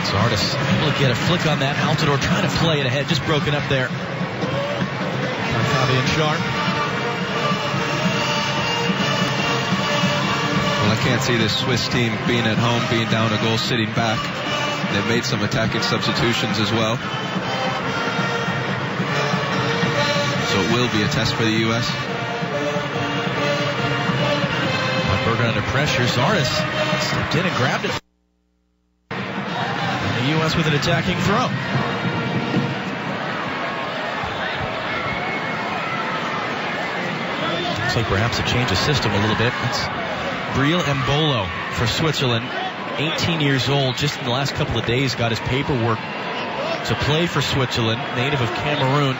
Zardes able to get a flick on that. Altidore trying to play it ahead, just broken up there by Fabian Schär. Well, I can't see this Swiss team being at home, being down a goal, sitting back. They've made some attacking substitutions as well. So it will be a test for the U.S. Bergen under pressure. Zardes stepped in and grabbed it. And the U.S. with an attacking throw. Looks like perhaps a change of system a little bit. It's Briel Mbolo for Switzerland. 18 years old, just in the last couple of days got his paperwork to play for Switzerland, native of Cameroon.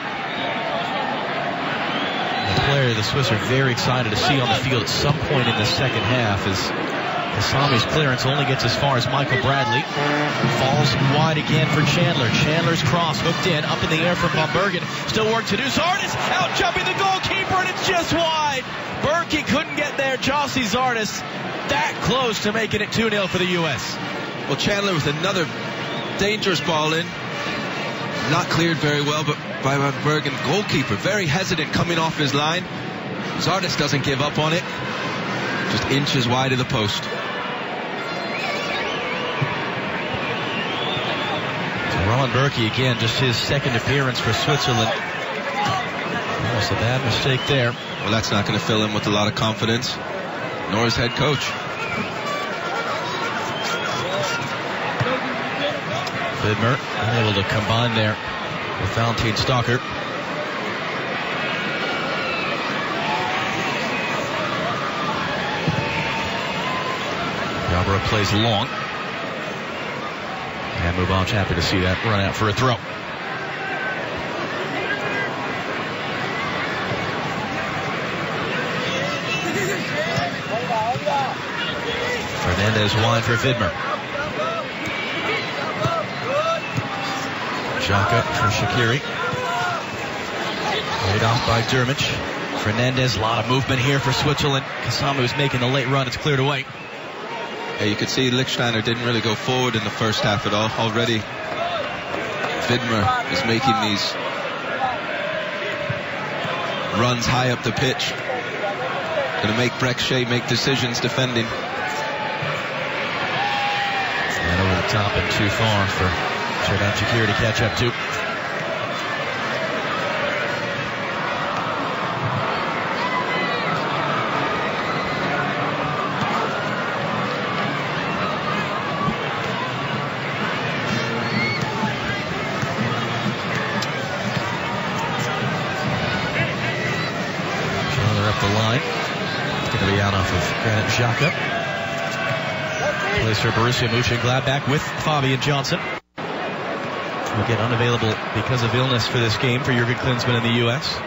The player the Swiss are very excited to see on the field at some point in the second half, as Kasami's clearance only gets as far as Michael Bradley. Falls wide again for Chandler. Chandler's cross hooked in, up in the air from Van Bergen. Still work to do. Zardes out jumping the goalkeeper, and it's just wide. Berkey couldn't get there. Gyasi Zardes that close to making it 2-0 for the U.S. Well, Chandler with another dangerous ball in. Not cleared very well, but by Van Bergen. Goalkeeper very hesitant coming off his line. Zardes doesn't give up on it. Just inches wide of the post. So Roland Berkey again, just his second appearance for Switzerland. Almost a bad mistake there. Well, that's not going to fill him with a lot of confidence, nor his head coach. Vidmer unable to combine there with Valentin Stalker. Yarborough plays long. And Mubanch happy to see that run out for a throw. Fernandez wide for Vidmer. Xhaka for Shaqiri. Laid off by Dermich. Fernandez, a lot of movement here for Switzerland. Kasami was making the late run. It's cleared away. Yeah, you could see Lichtsteiner didn't really go forward in the first half at all. Already Vidmer is making these runs high up the pitch. Going to make Breck Shea make decisions defending. And over the top and too far for Xherdan Shaqiri to catch up to. Chandler up the line. Going to be out off of Granit Xhaka. Plays for Borussia Mönchengladbach with Fabian Johnson. Again, unavailable because of illness for this game for Jurgen Klinsmann in the U.S.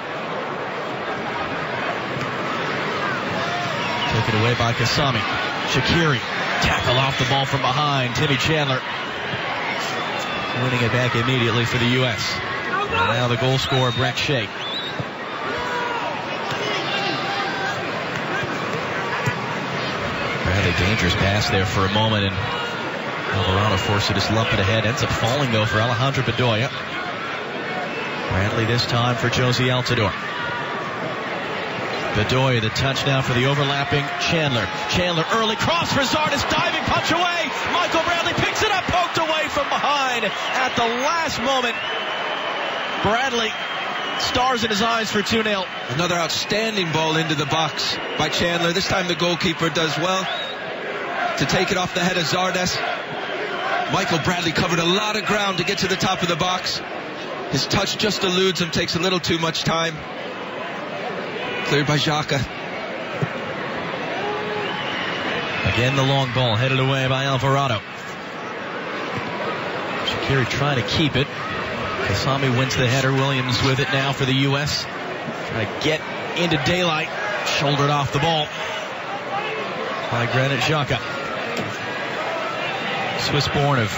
Taken away by Kasami. Shaqiri. Tackle off the ball from behind. Timmy Chandler winning it back immediately for the U.S. And now the goal scorer, Breck Shea. Bradley, dangerous pass there for a moment, and Alvarado forced to just lump it ahead. Ends up falling, though, for Alejandro Bedoya. Bradley this time for Jozy Altidore. Bedoya, the touch now for the overlapping Chandler. Chandler, early cross for Zardes, diving punch away. Michael Bradley picks it up, poked away from behind at the last moment. Bradley, stars in his eyes for 2-0. Another outstanding ball into the box by Chandler. This time the goalkeeper does well to take it off the head of Zardes. Michael Bradley covered a lot of ground to get to the top of the box. His touch just eludes him, takes a little too much time. Cleared by Xhaka. Again, the long ball headed away by Alvarado. Shaqiri trying to keep it. Kasami wins the header. Williams with it now for the U.S. Trying to get into daylight. Shouldered off the ball by Granit Xhaka. Swiss-born of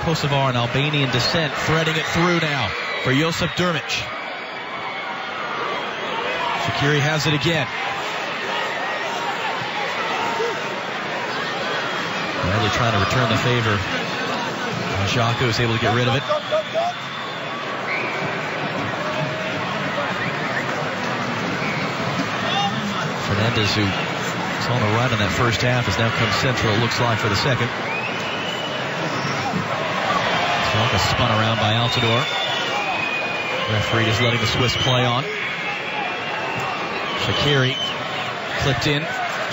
Kosovar and Albanian descent, threading it through now for Josip Dermich. Shaqiri has it again. Bradley trying to return the favor. Xhaka was able to get rid of it. Fernandez, who was on the right in that first half, has now come central, it looks like, for the second. Xhaka spun around by Altidore. Referee just letting the Swiss play on. Shaqiri clipped in.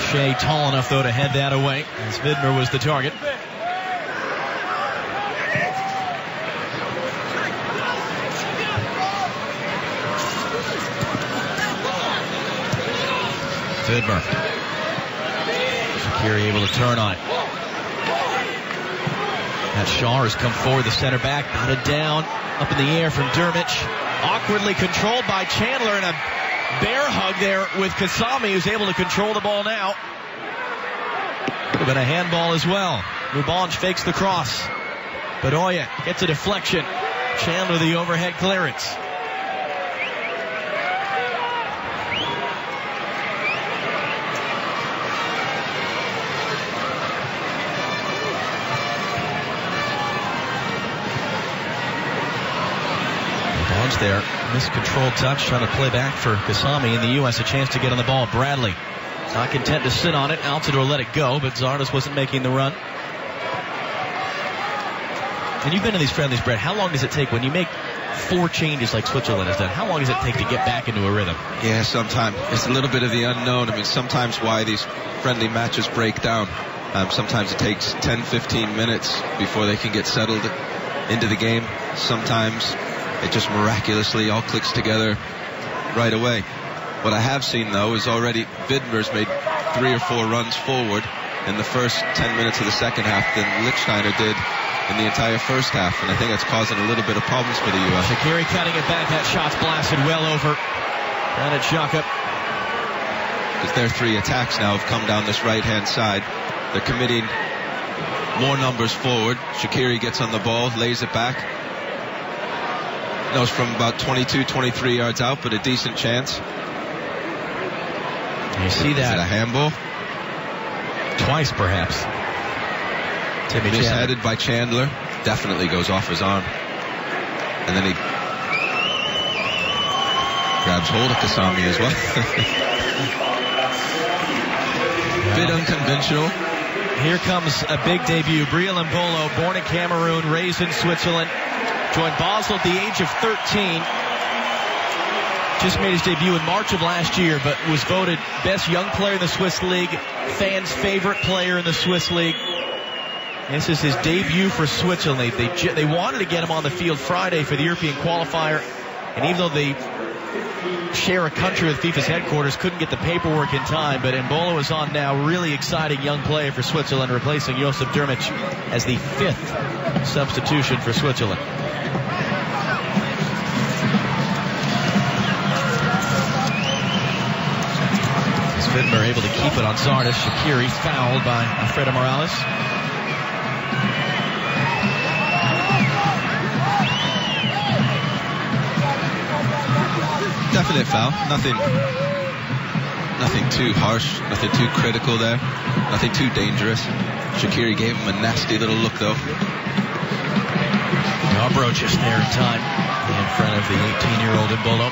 Shea tall enough, though, to head that away, as Vidmer was the target. Vidmer. Shaqiri able to turn on it. That Shaw has come forward, the center back, batted down, up in the air from Dermich. Awkwardly controlled by Chandler, and a bear hug there with Kasami, who's able to control the ball now. Could have been a handball as well. Rubanj fakes the cross. Bedoya gets a deflection. Chandler the overhead clearance. Rubanj there, miscontrolled touch, trying to play back for Kasami. In the U.S. a chance to get on the ball. Bradley not content to sit on it. Altidore let it go, but Zardes wasn't making the run. And you've been in these friendlies, Brett. How long does it take when you make 4 changes like Switzerland has done? How long does it take to get back into a rhythm? Yeah, sometimes. It's a little bit of the unknown. I mean, sometimes why these friendly matches break down. Sometimes it takes 10, 15 minutes before they can get settled into the game. Sometimes it just miraculously all clicks together right away. What I have seen, though, is already Vidmer's made 3 or 4 runs forward in the first 10 minutes of the second half than Lichtsteiner did in the entire first half, and I think that's causing a little bit of problems for the U.S. Shaqiri cutting it back. That shot's blasted well over. Granit Xhaka. Because their 3 attacks now have come down this right-hand side. They're committing more numbers forward. Shaqiri gets on the ball, lays it back. Knows from about 22, 23 yards out, but a decent chance. You see that? Is it a handball? Twice, perhaps. Timmy misheaded by Chandler. Definitely goes off his arm. And then he grabs hold of Kasami as well. Bit unconventional. Here comes a big debut. Briel Mbolo, born in Cameroon, raised in Switzerland. Joined Basel at the age of 13. Just made his debut in March of last year, but was voted best young player in the Swiss League, fans' favorite player in the Swiss League. This is his debut for Switzerland. They wanted to get him on the field Friday for the European qualifier, and even though they share a country with FIFA's headquarters, couldn't get the paperwork in time, but Mbolo is on now. Really exciting young player for Switzerland, replacing Josip Dermich as the 5th substitution for Switzerland. Vidmer able to keep it on Zardes. Shaqiri fouled by Alfredo Morales. Definite foul. Nothing too harsh. Nothing too critical there. Nothing too dangerous. Shaqiri gave him a nasty little look, though. Yarbrough just there in time in front of the 18-year-old Mbolo.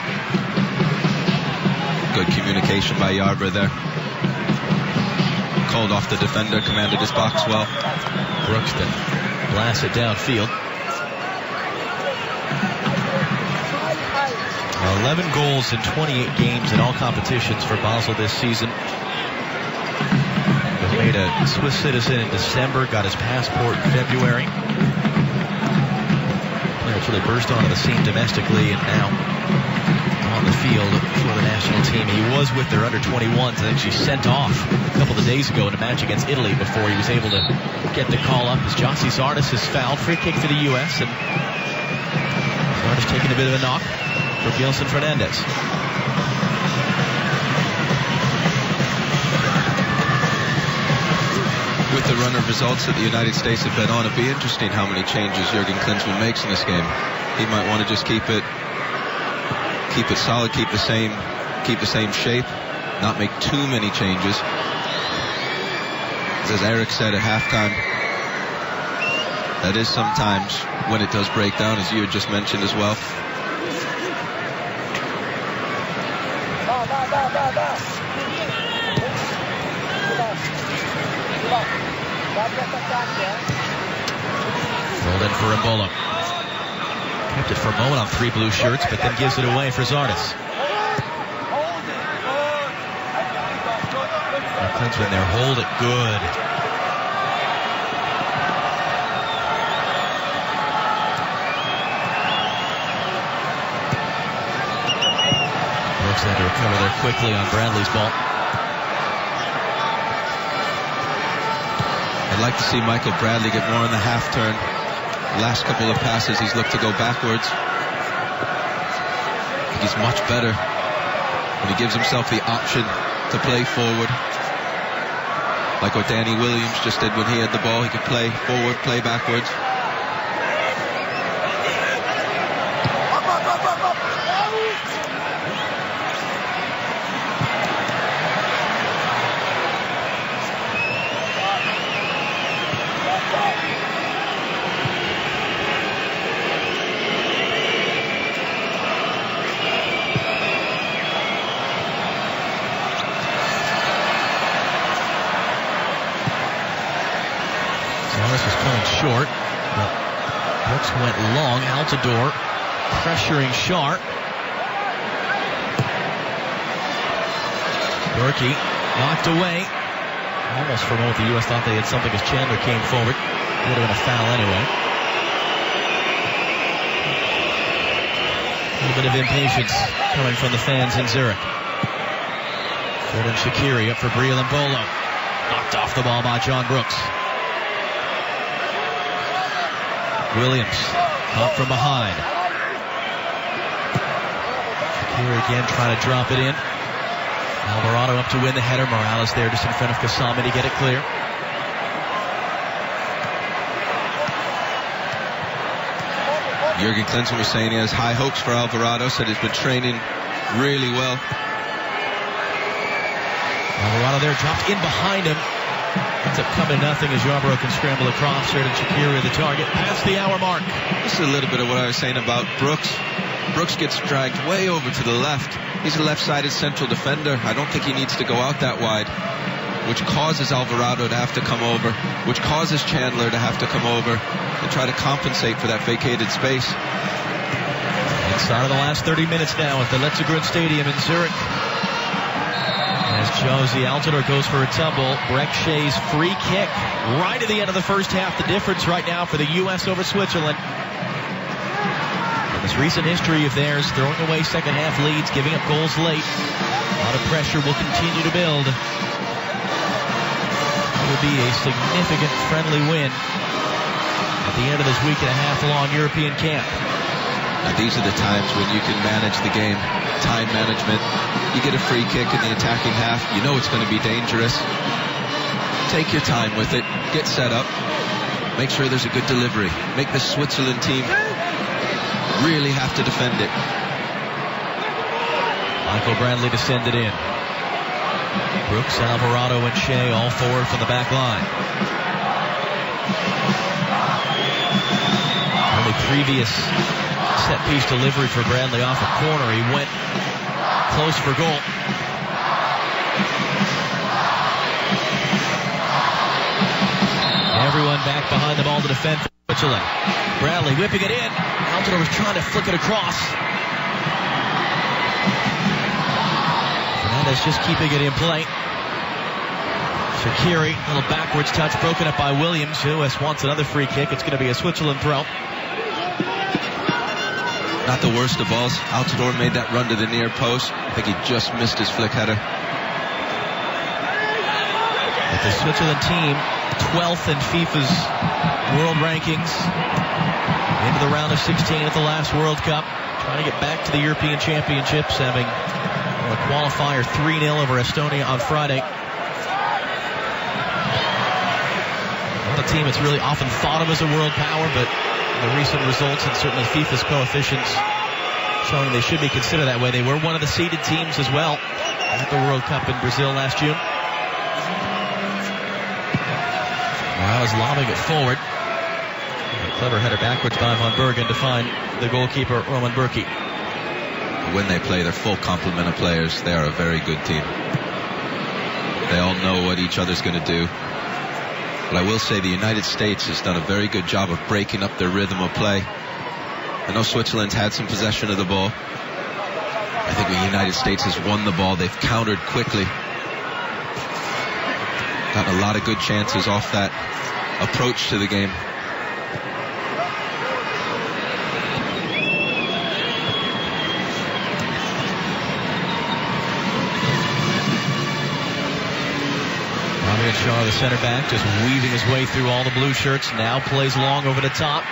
Good communication by Yarbrough there. Called off the defender, commanded his box well. Brookston blasts it downfield. 11 goals in 28 games in all competitions for Basel this season. He made a Swiss citizen in December, got his passport in February. Players really burst onto the scene domestically and now on the field for the national team. He was with their under-21s and actually sent off a couple of days ago in a match against Italy before he was able to get the call up as Jossie Zardes is fouled. Free kick for the U.S. and Zardes taking a bit of a knock for Gelson Fernandez. With the run of results that the United States have been on, it'd be interesting how many changes Jurgen Klinsmann makes in this game. He might want to just keep it solid, keep the same shape, not make too many changes. As Eric said at halftime, That is sometimes when it does break down, as you had just mentioned as well. Rolled in for Embolo. Kept it for a moment on 3 blue shirts, but then gives it away for Zardes. Klinsmann there, hold it good. Brooks had to recover there quickly on Bradley's ball. I'd like to see Michael Bradley get more in the half turn. The last couple of passes he's looked to go backwards. I think he's much better when he gives himself the option to play forward. Like what Danny Williams just did when he had the ball. He could play forward, play backwards. Short, but Brooks went long. Altidore pressuring Sharp. Berkey knocked away. Almost for a moment the U.S. thought they had something as Chandler came forward. Would have been a foul anyway. A little bit of impatience coming from the fans in Zurich. Jordan Shaqiri up for Briel and Bolo. Knocked off the ball by John Brooks. Williams caught from behind. Here again trying to drop it in. Alvarado up to win the header. Morales there just in front of Kasami to get it clear. Jurgen Klinsmann was saying he has high hopes for Alvarado, said he's been training really well. Alvarado there dropped in behind him. Ends up coming to nothing as Yarborough can scramble across. Sheridan Shaqiri the target past the hour mark. This is a little bit of what I was saying about Brooks. Brooks gets dragged way over to the left. He's a left-sided central defender. I don't think he needs to go out that wide, which causes Alvarado to have to come over, which causes Chandler to have to come over and try to compensate for that vacated space. Inside of the last 30 minutes now at the Letzigrund Stadium in Zurich. As Josie Altidore goes for a tumble, Breck Shea's free kick right at the end of the first half. The difference right now for the U.S. over Switzerland. And this recent history of theirs, throwing away second half leads, giving up goals late. A lot of pressure will continue to build. It would be a significant friendly win at the end of this week and a half long European camp. Now, these are the times when you can manage the game. Time management. You get a free kick in the attacking half. You know it's going to be dangerous. Take your time with it. Get set up. Make sure there's a good delivery. Make the Switzerland team really have to defend it. Michael Bradley to send it in. Brooks, Alvarado, and Shea all forward from the back line. Only previous set-piece delivery for Bradley off a corner. He went close for goal. Everyone back behind the ball to defend for Switzerland. Bradley whipping it in. Altidore was trying to flick it across. Fernandez just keeping it in play. Shaqiri, a little backwards touch, broken up by Williams. U.S. wants another free kick. It's going to be a Switzerland throw. Not the worst of balls. Altidore made that run to the near post. I think he just missed his flick header. But the Switzerland team, 12th in FIFA's world rankings, into the round of 16 at the last World Cup, trying to get back to the European Championships, having a qualifier 3-0 over Estonia on Friday. Not a team that's really often thought of as a world power, but the recent results and certainly FIFA's coefficients showing they should be considered that way. They were one of the seeded teams as well at the World Cup in Brazil last June. Morales lobbing it forward. Clever header backwards by Van Bergen to find the goalkeeper, Roman Burki. When they play their full complement of players, they are a very good team. They all know what each other's going to do. But I will say the United States has done a very good job of breaking up their rhythm of play. I know Switzerland's had some possession of the ball. I think the United States has won the ball. They've countered quickly. Gotten a lot of good chances off that approach to the game. Shaw, the center back, just weaving his way through all the blue shirts. Now plays long over the top.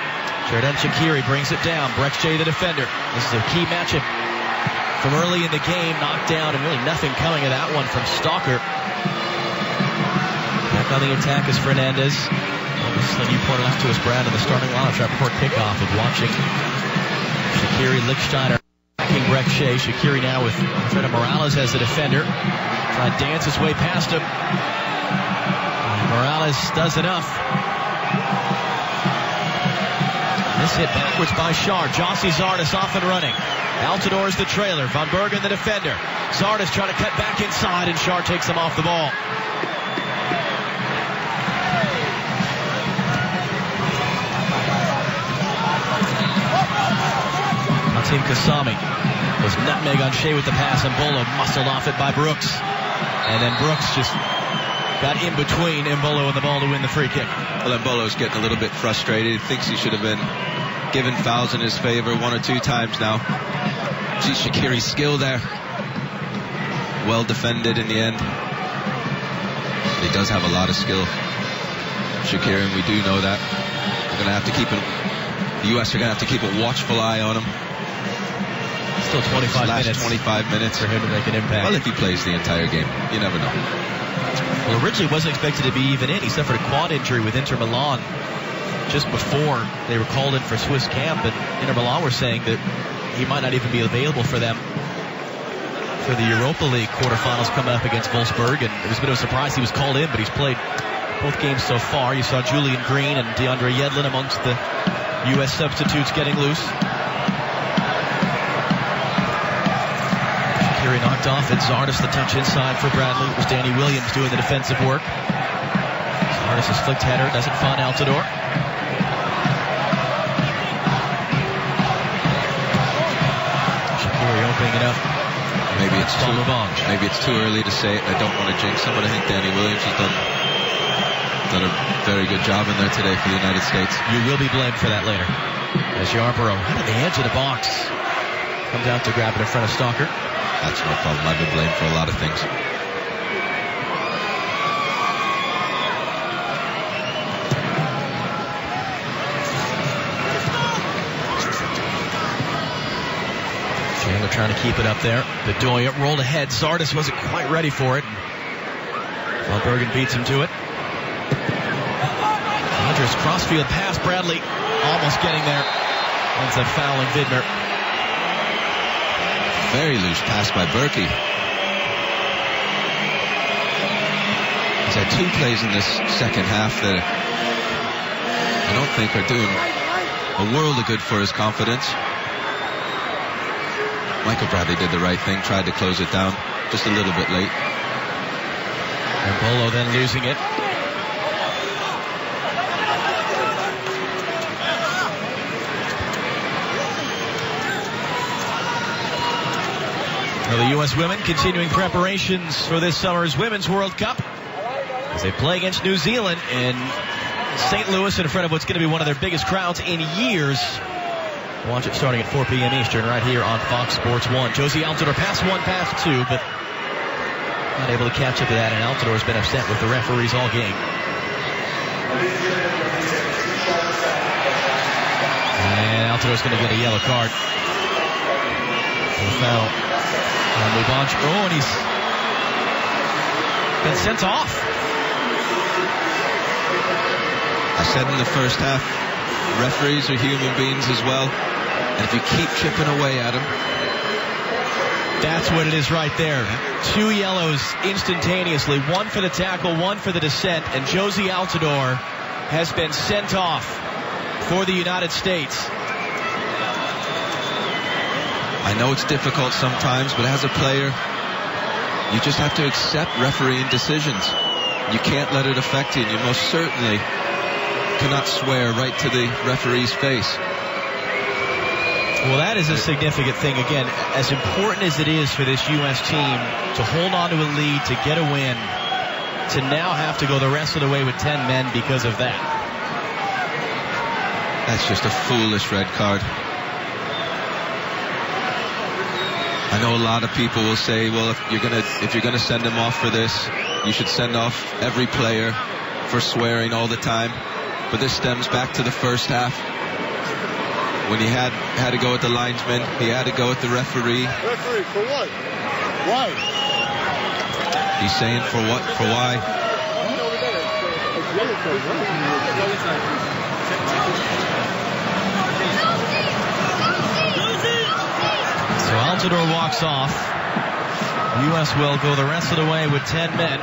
Xherdan Shaqiri brings it down. Brechtje, the defender. This is a key matchup from early in the game. Knocked down, and really nothing coming of that one from Stalker. Back on the attack is Fernandez. You pointed out to us, Brad, in the starting lineup. Our poor kickoff of watching Shaqiri, Lichtsteiner attacking Brechtje. Shaqiri now with Alfredo Morales as the defender. Trying to dance his way past him. Morales does enough. This hit backwards by Schär. Jossie Zardes off and running. Altidore is the trailer. Van Bergen the defender. Zardes trying to cut back inside, and Schär takes him off the ball. Hatim Kasami was nutmeg on Shea with the pass, and Bolo muscled off it by Brooks. And then Brooks just got in between Mbolo and the ball to win the free kick. Well, Mbolo's getting a little bit frustrated. He thinks he should have been given fouls in his favor 1 or 2 times now. Gee, Shaqiri's skill there. Well defended in the end. He does have a lot of skill, Shaqiri, and we do know that. We're going to have to keep him. The U.S. are going to have to keep a watchful eye on him. Still 25 minutes. 25 minutes for him to make an impact. Well, if he plays the entire game, you never know. Well, originally wasn't expected to be even in. He suffered a quad injury with Inter Milan just before they were called in for Swiss camp, and Inter Milan were saying that he might not even be available for them for the Europa League quarterfinals coming up against Wolfsburg, and it was a bit of a surprise he was called in, but he's played both games so far. You saw Julian Green and DeAndre Yedlin amongst the U.S. substitutes getting loose. Shaqiri knocked off, and Zardes the touch inside for Bradley. It was Danny Williams doing the defensive work. Zardes' flicked header doesn't find Altidore. Shaqiri opening it up. Maybe it's too early to say it. I don't want to jinx him, but I think Danny Williams has done a very good job in there today for the United States. You will be blamed for that later. As Yarborough right on the edge of the box comes out to grab it in front of Stalker. That's no problem. I've been blamed for a lot of things. Chandler trying to keep it up there. Bedoya rolled ahead. Zardes wasn't quite ready for it. Van Bergen beats him to it. Dangerous crossfield pass. Bradley almost getting there. Ends up fouling Vidmer. Very loose pass by Burki. He's had 2 plays in this second half that I don't think are doing a world of good for his confidence. Michael Bradley did the right thing, tried to close it down just a little bit late. And Bolo then losing it. Well, the U.S. women continuing preparations for this summer's Women's World Cup as they play against New Zealand in St. Louis in front of what's going to be one of their biggest crowds in years. Watch it starting at 4 p.m. Eastern right here on Fox Sports 1. Josie Altidore pass 1, pass 2, but not able to catch up to that, and Altidore's been upset with the referees all game. And Altidore's going to get a yellow card. The foul. And he's been sent off. I said in the first half, referees are human beings as well. And if you keep chipping away at them. That's what it is right there. 2 yellows instantaneously. 1 for the tackle, 1 for the descent. And Josie Altidore has been sent off for the United States. I know it's difficult sometimes, but as a player, you just have to accept refereeing decisions. You can't let it affect you, and you most certainly cannot swear right to the referee's face. Well, that is a significant thing. Again, as important as it is for this U.S. team to hold on to a lead, to get a win, to now have to go the rest of the way with 10 men because of that. That's just a foolish red card. I know a lot of people will say, well, if you're gonna send him off for this, you should send off every player for swearing all the time. But this stems back to the first half, when he had to go at the linesman, he had to go at the referee. Referee for what? Why? He's saying for what? For why? So Altidore walks off. U.S. will go the rest of the way with 10 men.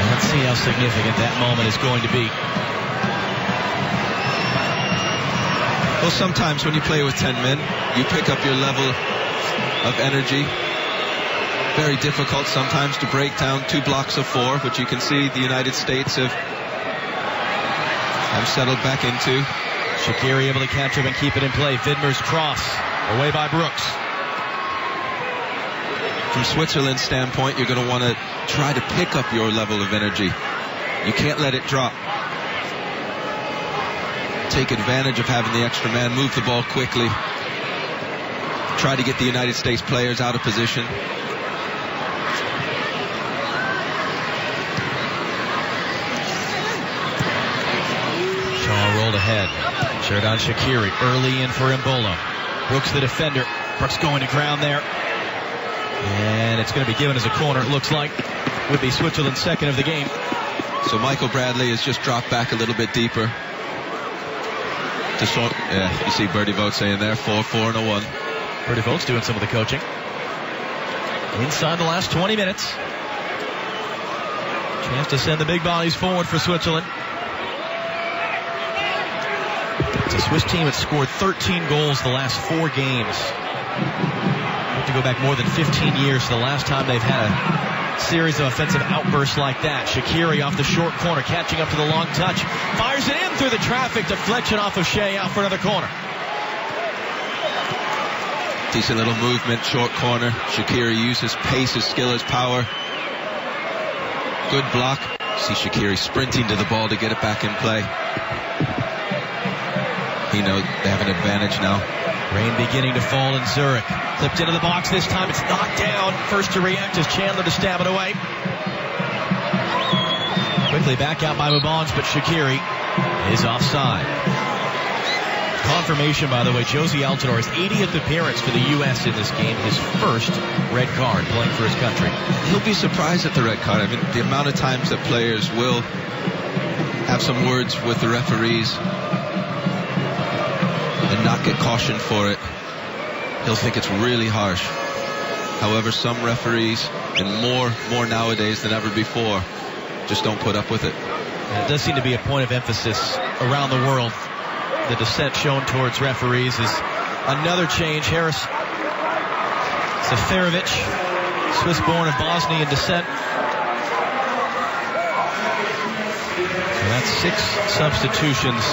Let's see how significant that moment is going to be. Well, sometimes when you play with 10 men, you pick up your level of energy. Very difficult sometimes to break down 2 blocks of 4, which you can see the United States have settled back into. Shaqiri able to catch him and keep it in play. Vidmer's cross away by Brooks. From Switzerland's standpoint, you're going to want to try to pick up your level of energy. You can't let it drop. Take advantage of having the extra man, move the ball quickly. Try to get the United States players out of position. Shaw rolled ahead. Sheridan Shaqiri early in for Mbolo. Brooks the defender. Brooks going to ground there. And it's going to be given as a corner, it looks like. Would be Switzerland's second of the game. So Michael Bradley has just dropped back a little bit deeper. You see Bertie Vogt saying there, 4-4 and a 1. Bertie Vogt's doing some of the coaching. Inside the last 20 minutes. Chance to send the big bodies forward for Switzerland. It's a Swiss team that scored 13 goals the last 4 games. Have to go back more than 15 years to the last time they've had a series of offensive outbursts like that. Shaqiri off the short corner, catching up to the long touch. Fires it in through the traffic. Deflection off of Shea, out for another corner. Decent little movement, short corner. Shaqiri uses pace, his skill, his power. Good block. See Shaqiri sprinting to the ball to get it back in play. He knows they have an advantage now. Rain beginning to fall in Zurich. Clipped into the box this time. It's knocked down. First to react is Chandler to stab it away. Quickly back out by Mubans, but Shaqiri is offside. Confirmation, by the way, Josie Altidore's 80th appearance for the U.S. in this game. His first red card playing for his country. He'll be surprised at the red card. I mean, the amount of times that players will have some words with the referees and not get cautioned for it. He'll think it's really harsh. However, some referees, and more nowadays than ever before, just don't put up with it. And it does seem to be a point of emphasis around the world. The dissent shown towards referees is another change. Haris Seferovic, Swiss-born of Bosnian descent. So that's 6 substitutions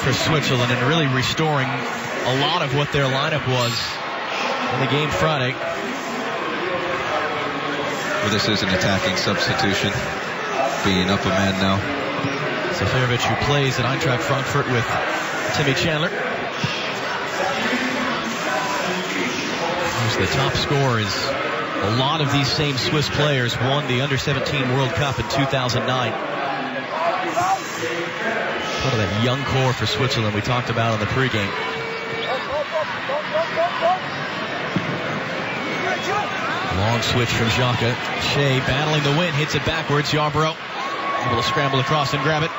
for Switzerland and really restoring a lot of what their lineup was in the game Friday. Well, this is an attacking substitution, being up a man now. Seferovic, who plays at Eintracht Frankfurt with Timmy Chandler. Who's the top scorer is a lot of these same Swiss players won the Under-17 World Cup in 2009. Part of that young core for Switzerland we talked about on the pregame. Long switch from Xhaka. Shea battling the wind, hits it backwards. Yarbrough able to scramble across and grab it.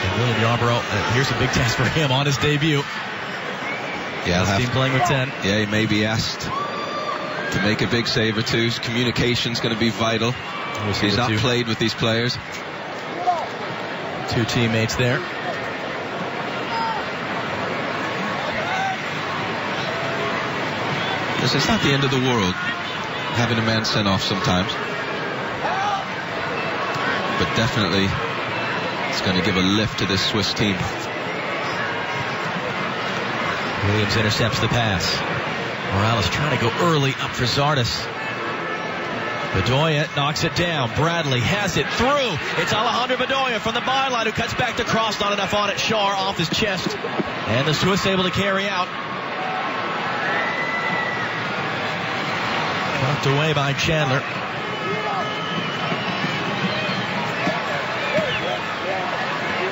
And William Yarbrough, here's a big test for him on his debut. Yeah, His team playing with 10. Yeah, he may be asked to make a big save or two. His communication's going to be vital. He's not played with these players. 2 teammates there. It's not the end of the world having a man sent off sometimes. But definitely it's going to give a lift to this Swiss team. Williams intercepts the pass. Morales trying to go early up for Zardes. Bedoya knocks it down. Bradley has it through. It's Alejandro Bedoya from the byline who cuts back to cross. Not enough on it. Schar off his chest. And the Swiss able to carry out. Knocked away by Chandler.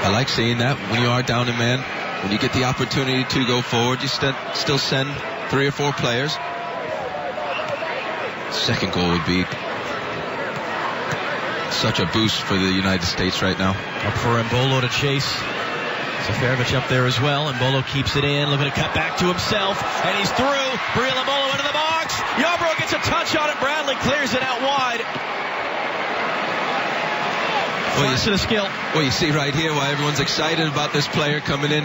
I like seeing that when you are down a man. When you get the opportunity to go forward, you still send 3 or 4 players. Second goal would be such a boost for the United States right now. Up for Embolo to chase. Seferovic up there as well. Embolo keeps it in, looking to cut back to himself, and he's through. Breel Embolo into the box. Yarbrough gets a touch on it. Bradley clears it out wide. Flash to the skill. Well, you see right here why everyone's excited about this player coming in.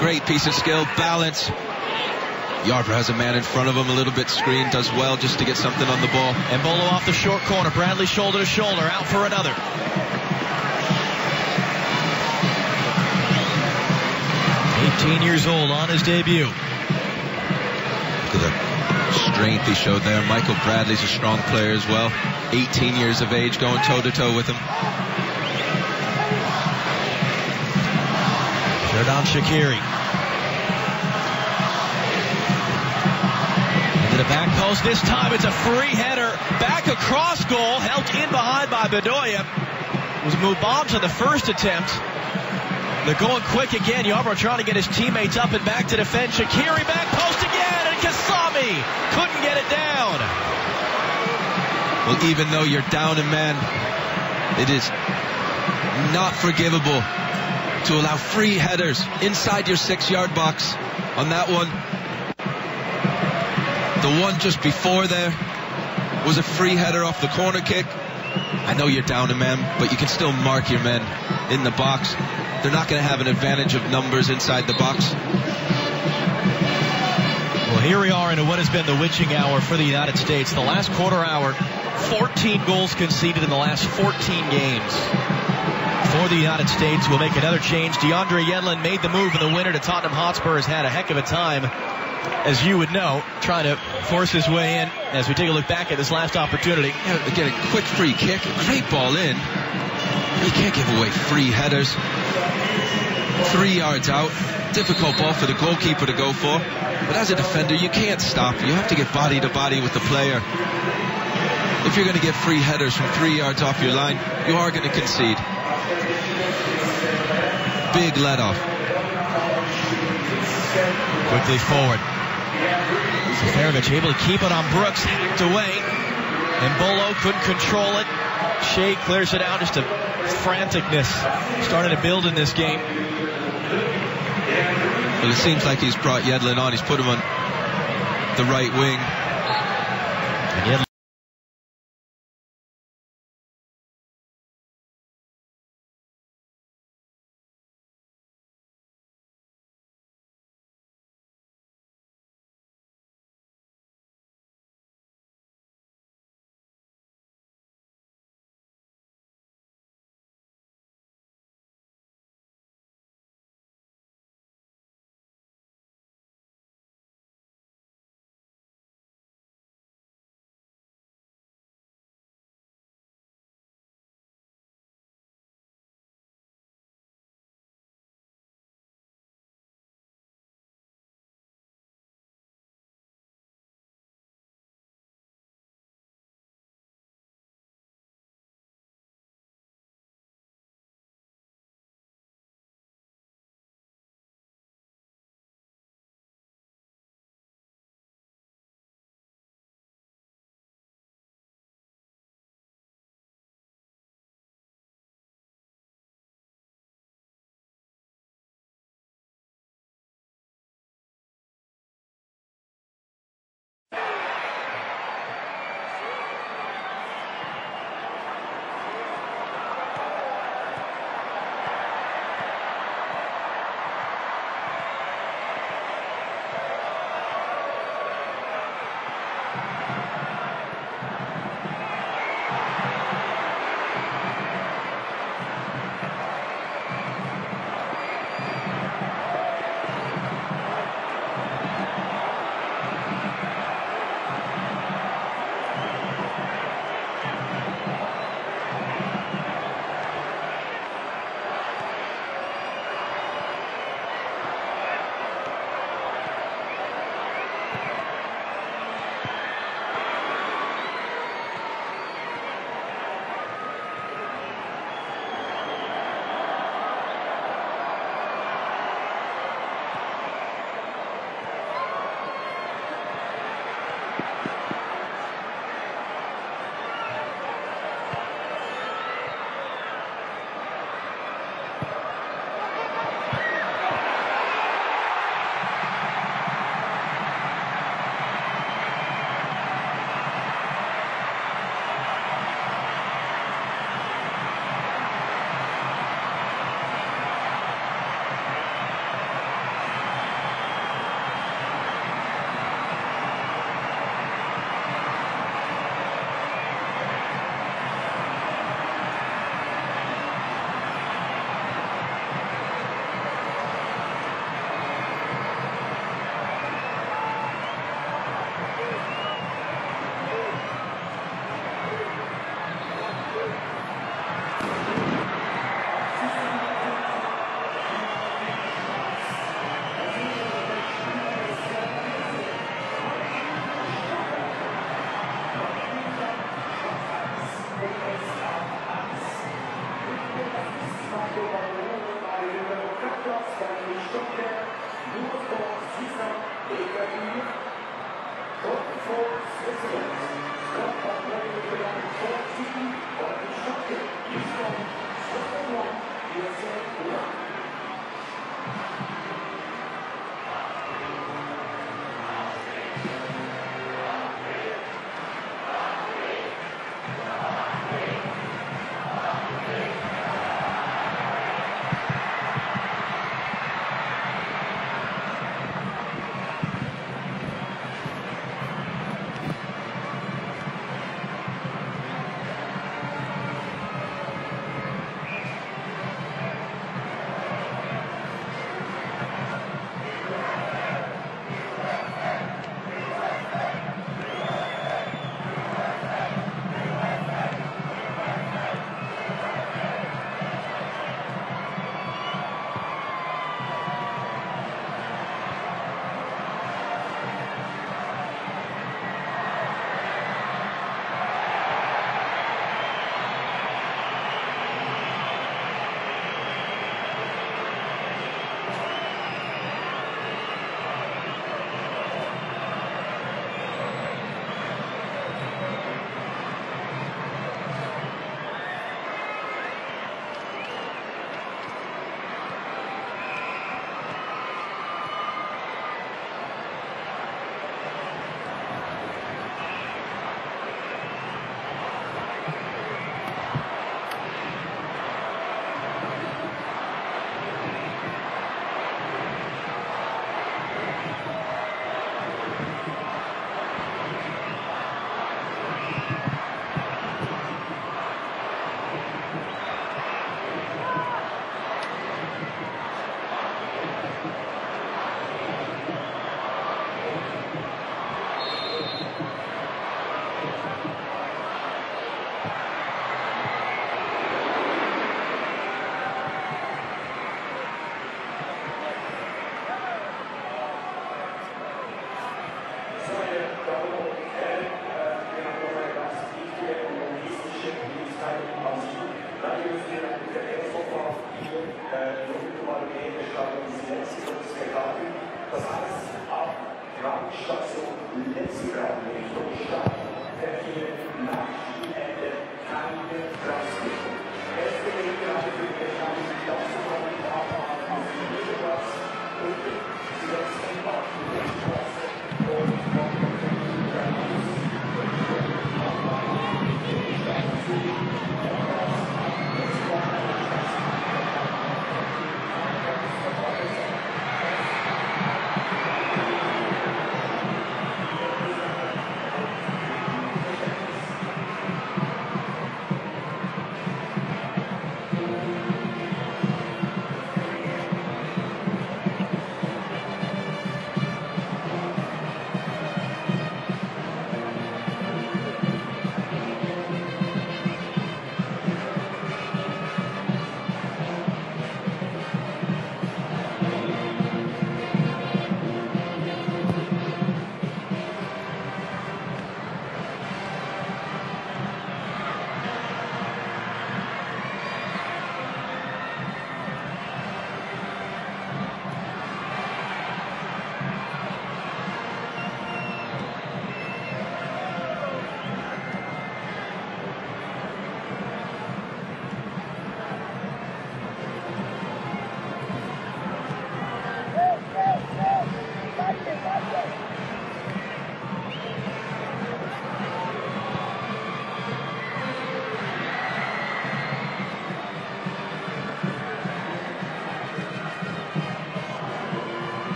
Great piece of skill, balance. Yarbrough has a man in front of him, a little bit screened, does well just to get something on the ball. Embolo off the short corner. Bradley shoulder to shoulder, out for another. 18 years old on his debut. Look at the strength he showed there. Michael Bradley's a strong player as well. 18 years of age, going toe-to-toe with him. Xherdan Shaqiri. Into the back post. This time it's a free header. Back across goal. Held in behind by Bedoya. It was Mubam's on the first attempt. They're going quick again. Yarbrough trying to get his teammates up and back to defend. Shaqiri back post again. And Kasami couldn't get it down. Well, even though you're down a man, it is not forgivable to allow free headers inside your 6-yard box on that one. The one just before there was a free header off the corner kick. I know you're down a man, but you can still mark your men in the box. They're not going to have an advantage of numbers inside the box. Well, here we are into what has been the witching hour for the United States. The last quarter hour, 14 goals conceded in the last 14 games. For the United States, we'll make another change. DeAndre Yedlin made the move, and the winner to Tottenham Hotspur has had a heck of a time, as you would know, trying to force his way in as we take a look back at this last opportunity. Yeah, get a quick free kick, a great ball in. You can't give away free headers. 3 yards out, difficult ball for the goalkeeper to go for. But as a defender, you can't stop. You have to get body to body with the player. If you're going to get free headers from 3 yards off your line, you are going to concede. Big let off. Quickly forward. Seferovic able to keep it on Brooks, hacked away. Embolo couldn't control it. Shea clears it out. Just a franticness starting to build in this game. Well, it seems like he's brought Yedlin on. He's put him on the right wing. And Yedlin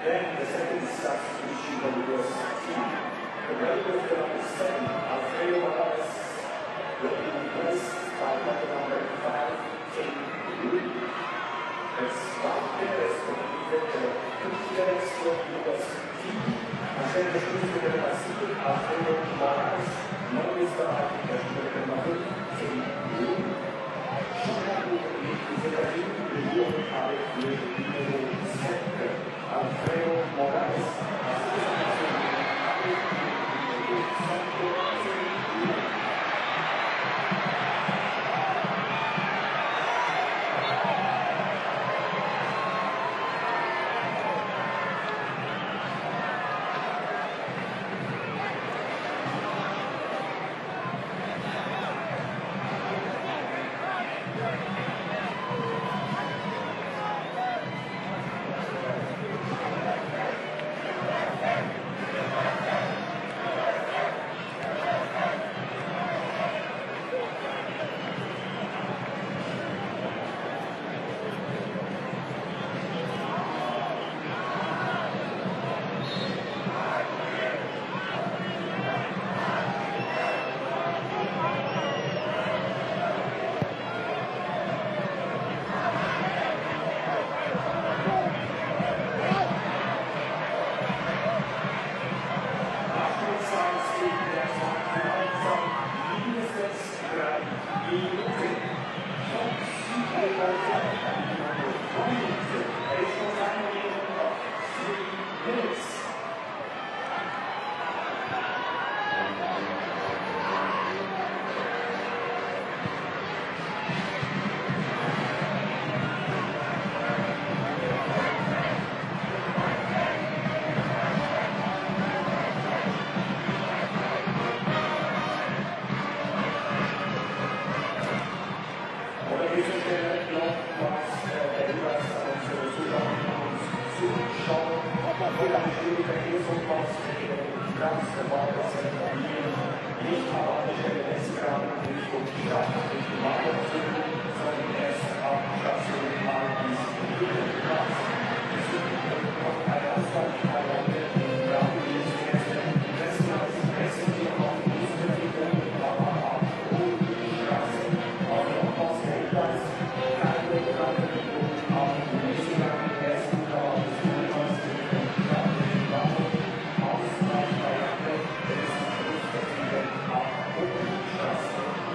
Then the second substitution of the team. The regular fill up is second, Alfredo Morales, will be replaced by number 5, King Louis. It's Juan Perez con Victor Gutiérrez con los team. Hacer el cruce del Pacífico, Alfredo Morales, no es para el number 2, King Louis. Alfredo Morales.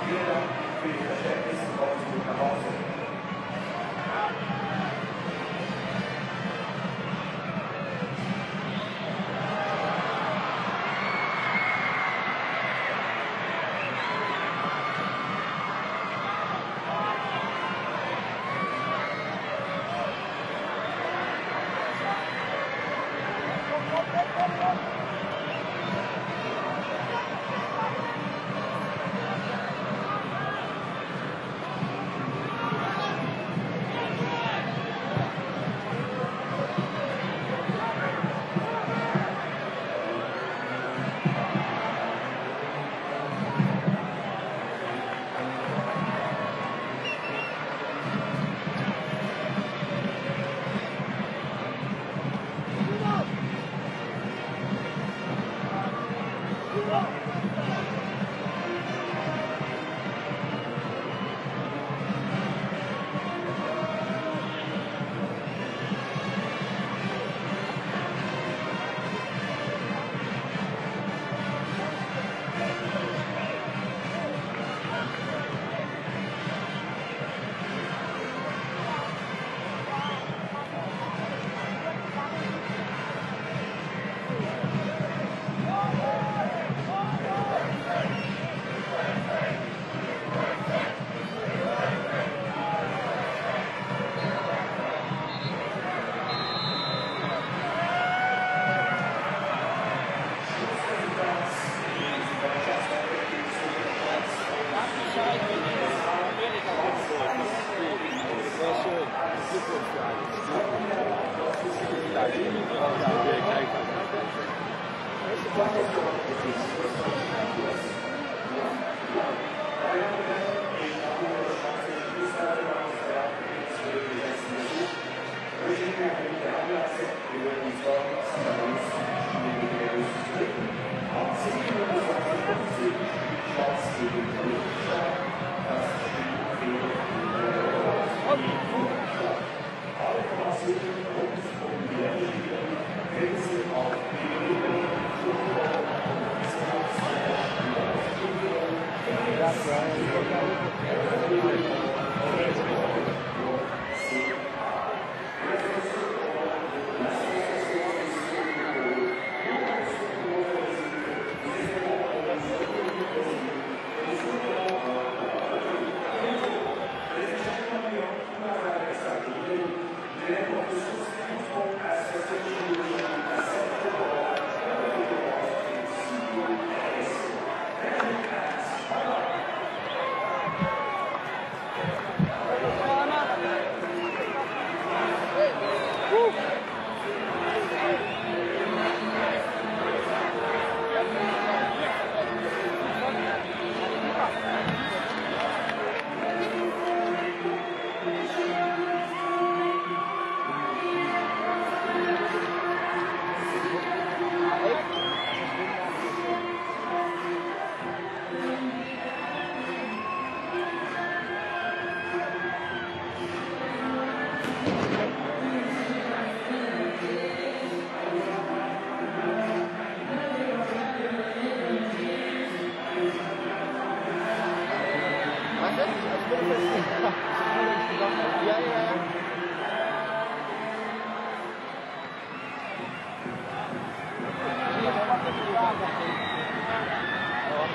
Vielen Dank für Ihr Verständnis.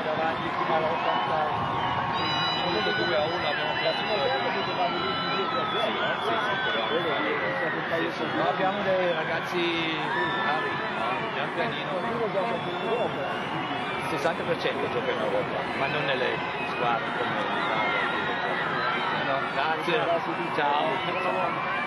davanti fino alla 2-1 abbiamo preso abbiamo dei ragazzi bravi, pian pianino, il 60% gioca in Europa, ma non nelle squadre come l'Italia. Grazie, ciao.